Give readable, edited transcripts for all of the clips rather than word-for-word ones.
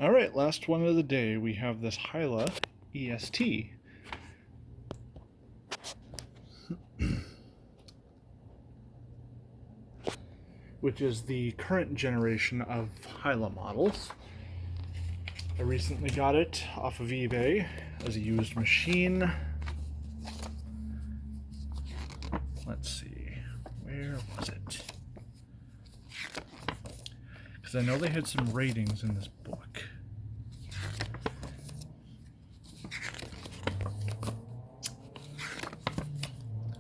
Alright, last one of the day. We have this Hyla EST. Which is the current generation of Hyla models. I recently got it off of eBay as a used machine. Let's see, where was it? Because I know they had some ratings in this book.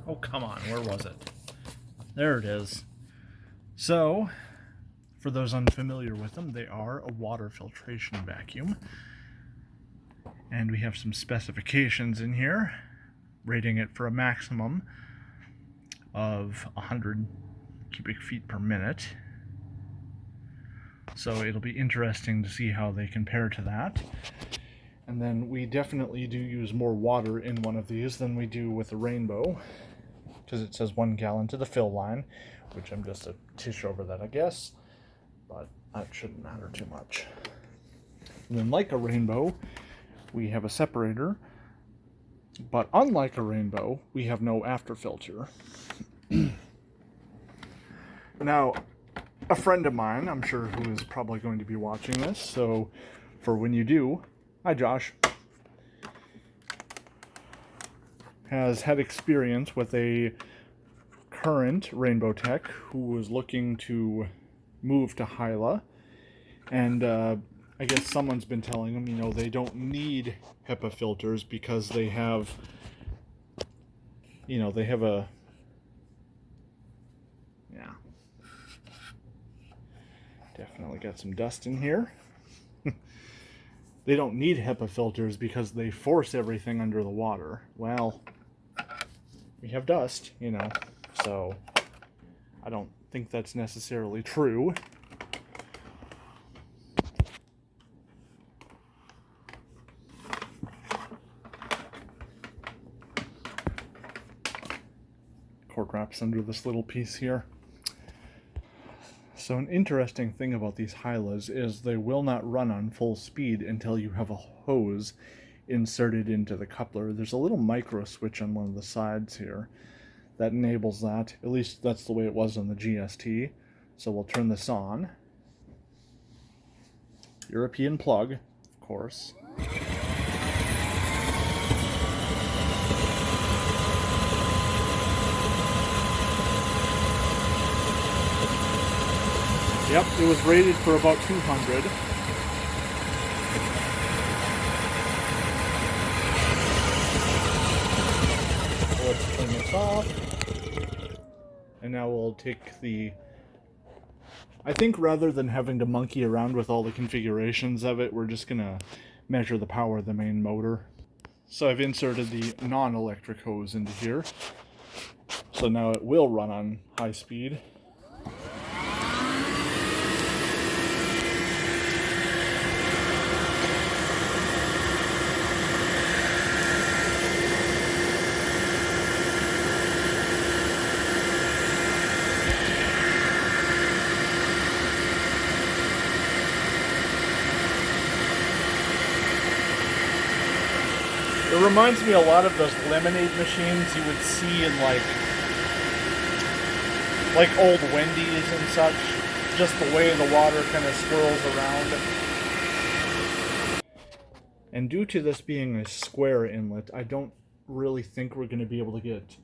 Oh, come on, where was it? There it is. So, for those unfamiliar with them, they are a water filtration vacuum. And we have some specifications in here, rating it for a maximum of 100 cubic feet per minute. So it'll be interesting to see how they compare to that. And then we definitely do use more water in one of these than we do with a Rainbow, because it says 1 gallon to the fill line, which I'm just a tish over that, I guess, but that shouldn't matter too much. And then, like a Rainbow, we have a separator, but unlike a Rainbow, we have no after filter. Now, a friend of mine, I'm sure, who is probably going to be watching this, so for when you do, hi Josh, has had experience with a current Rainbow Tech who was looking to move to Hyla, and I guess someone's been telling them, you know, they don't need HEPA filters because they have, you know, they have a, yeah, definitely got some dust in here. They don't need HEPA filters because they force everything under the water. Well, we have dust, you know, so I don't think that's necessarily true. Cord wraps under this little piece here. So an interesting thing about these Hylas is they will not run on full speed until you have a hose inserted into the coupler. There's a little micro switch on one of the sides here that enables that. At least that's the way it was on the GST. So we'll turn this on. European plug, of course. Yep, it was rated for about 200. Let's turn this off. And now we'll take the... I think rather than having to monkey around with all the configurations of it, we're just going to measure the power of the main motor. So I've inserted the non-electric hose into here. So now it will run on high speed. It reminds me a lot of those lemonade machines you would see in like old Wendy's and such. Just the way the water kind of swirls around. And due to this being a square inlet, I don't really think we're going to be able to get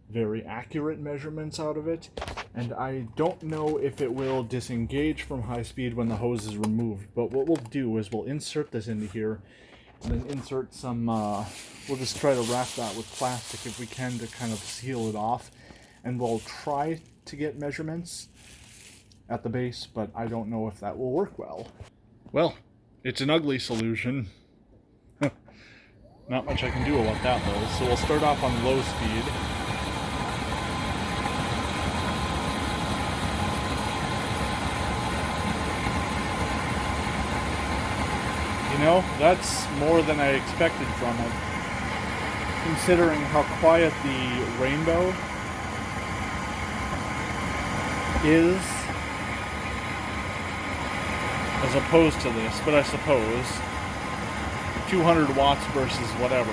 very accurate measurements out of it. And I don't know if it will disengage from high speed when the hose is removed. But what we'll do is we'll insert this into here. And then insert some, we'll just try to wrap that with plastic if we can to kind of seal it off. And we'll try to get measurements at the base, but I don't know if that will work well. Well, it's an ugly solution. Not much I can do about that though. So we'll start off on low speed. You know, that's more than I expected from it, considering how quiet the Rainbow is, as opposed to this, but I suppose 200 watts versus whatever.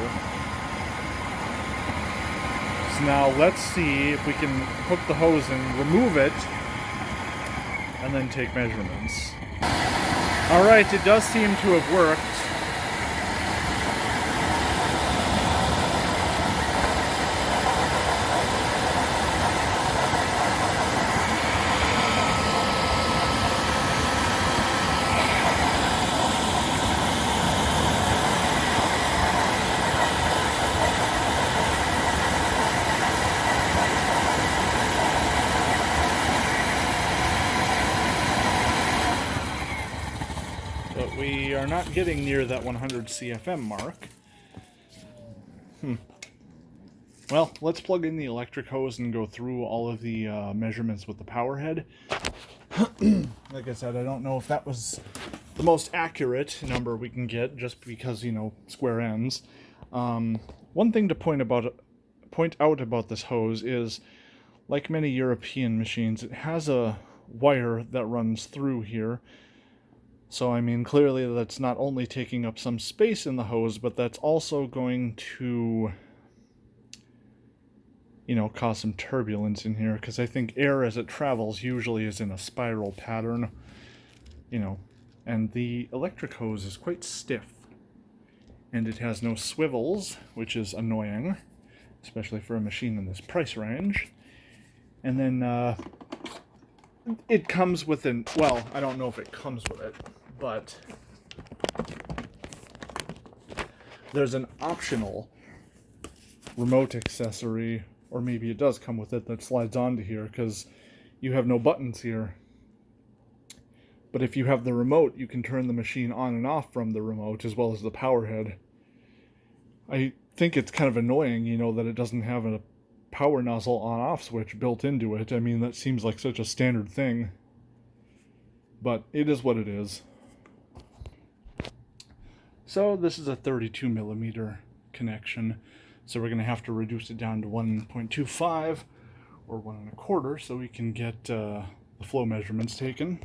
So now let's see if we can hook the hose in, remove it, and then take measurements. Alright, it does seem to have worked. But we are not getting near that 100 CFM mark. Well, let's plug in the electric hose and go through all of the measurements with the power head. Like I said, I don't know if that was the most accurate number we can get, just because, you know, square ends. One thing to point out about this hose is, like many European machines, it has a wire that runs through here. So, I mean, clearly that's not only taking up some space in the hose, but that's also going to, you know, cause some turbulence in here, because I think air as it travels usually is in a spiral pattern, you know, and the electric hose is quite stiff, and it has no swivels, which is annoying, especially for a machine in this price range. And then it comes with an, well, I don't know if it comes with it, but there's an optional remote accessory, or maybe it does come with it, that slides onto here, because you have no buttons here. But if you have the remote, you can turn the machine on and off from the remote, as well as the power head. I think it's kind of annoying, you know, that it doesn't have a power nozzle on-off switch built into it. I mean, that seems like such a standard thing. But it is what it is. So this is a 32 millimeter connection. So we're going to have to reduce it down to 1.25 or 1 1/4 so we can get the flow measurements taken.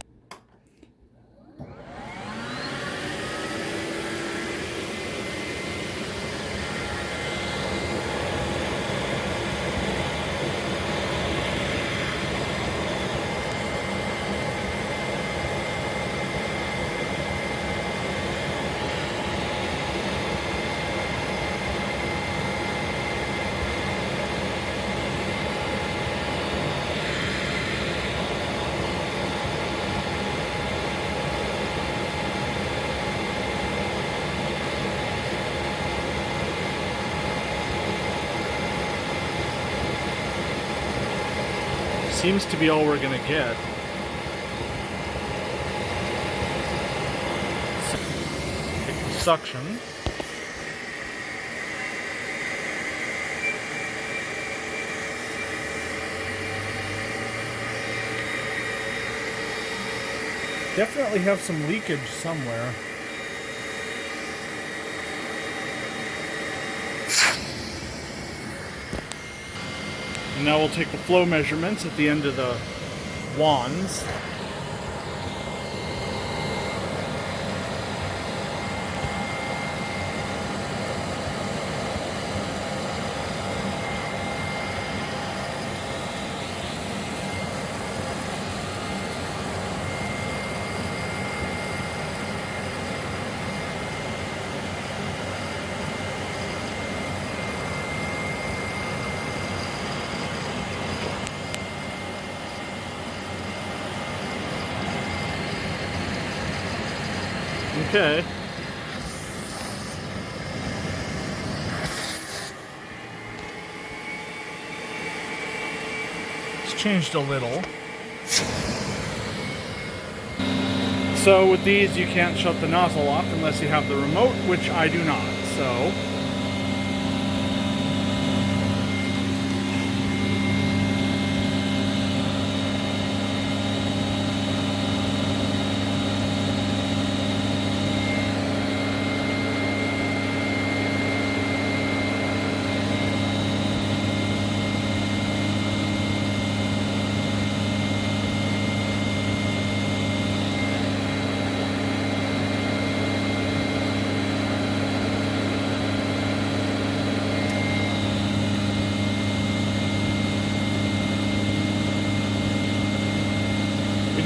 Seems to be all we're going to get. Suction. Definitely have some leakage somewhere. And now we'll take the flow measurements at the end of the wands. Okay. It's changed a little. So with these you can't shut the nozzle off unless you have the remote, which I do not, so...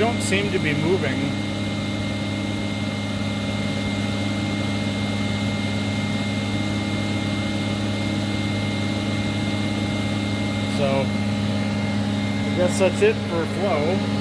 don't seem to be moving. So, I guess that's it for flow.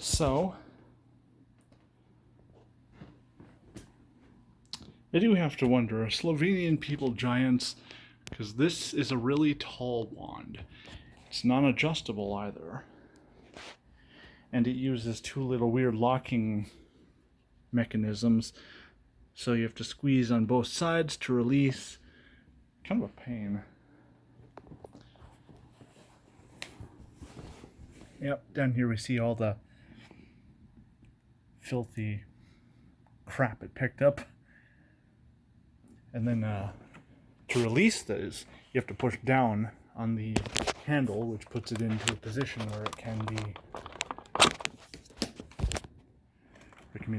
So, I do have to wonder, are Slovenian people giants? Because this is a really tall wand. It's non-adjustable either. And it uses two little weird locking mechanisms. So you have to squeeze on both sides to release. Kind of a pain. Yep, down here we see all the filthy crap it picked up. And then to release those, you have to push down on the handle, which puts it into a position where it can be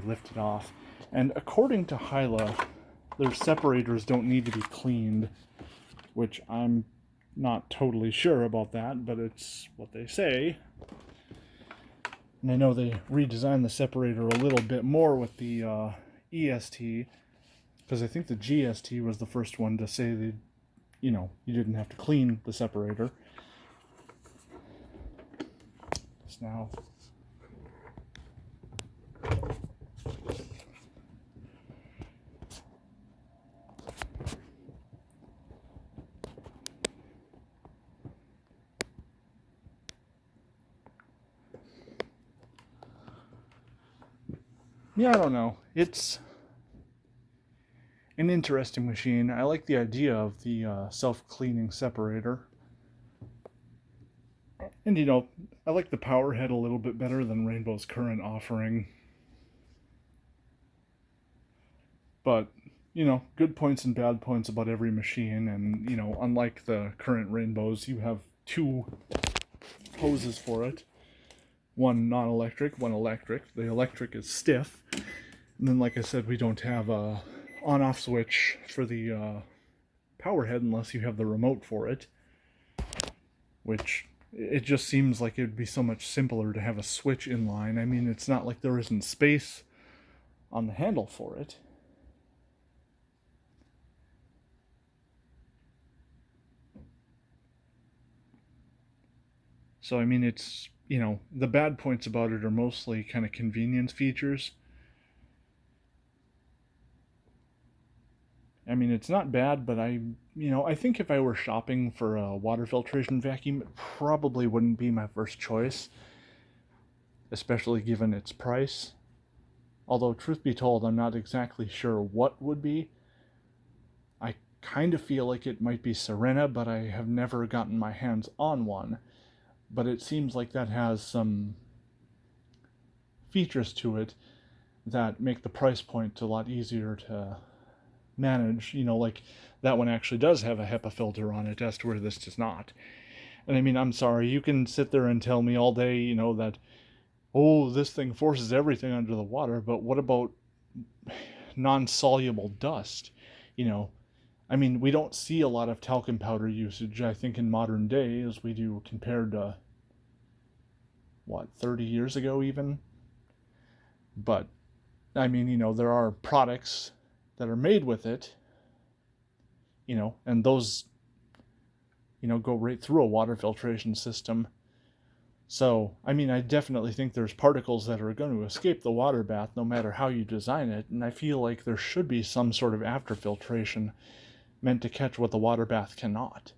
lifted off. And according to Hyla, their separators don't need to be cleaned, which I'm not totally sure about that, but it's what they say. And I know they redesigned the separator a little bit more with the EST, because I think the GST was the first one to say that, you know, you didn't have to clean the separator. It's now yeah, I don't know. It's an interesting machine. I like the idea of the self-cleaning separator. And, you know, I like the power head a little bit better than Rainbow's current offering. But, you know, good points and bad points about every machine. And, you know, unlike the current Rainbows, you have two hoses for it. One non-electric, one electric. The electric is stiff. And then, like I said, we don't have a on-off switch for the power head unless you have the remote for it. Which, it just seems like it would be so much simpler to have a switch in line. I mean, it's not like there isn't space on the handle for it. So, I mean, it's, you know, the bad points about it are mostly kind of convenience features. I mean, it's not bad, but I think if I were shopping for a water filtration vacuum, it probably wouldn't be my first choice, especially given its price. Although, truth be told, I'm not exactly sure what would be. I kind of feel like it might be Serena, but I have never gotten my hands on one. But it seems like that has some features to it that make the price point a lot easier to manage. You know, like that one actually does have a HEPA filter on it, as to where this does not. And I mean, I'm sorry, you can sit there and tell me all day, you know, that, oh, this thing forces everything under the water, but what about non-soluble dust? You know, I mean, we don't see a lot of talcum powder usage, I think, in modern day as we do compared to, what, 30 years ago even? But, I mean, there are products that are made with it, and those, go right through a water filtration system. So, I mean, I definitely think there's particles that are going to escape the water bath no matter how you design it, and I feel like there should be some sort of after filtration meant to catch what the water bath cannot.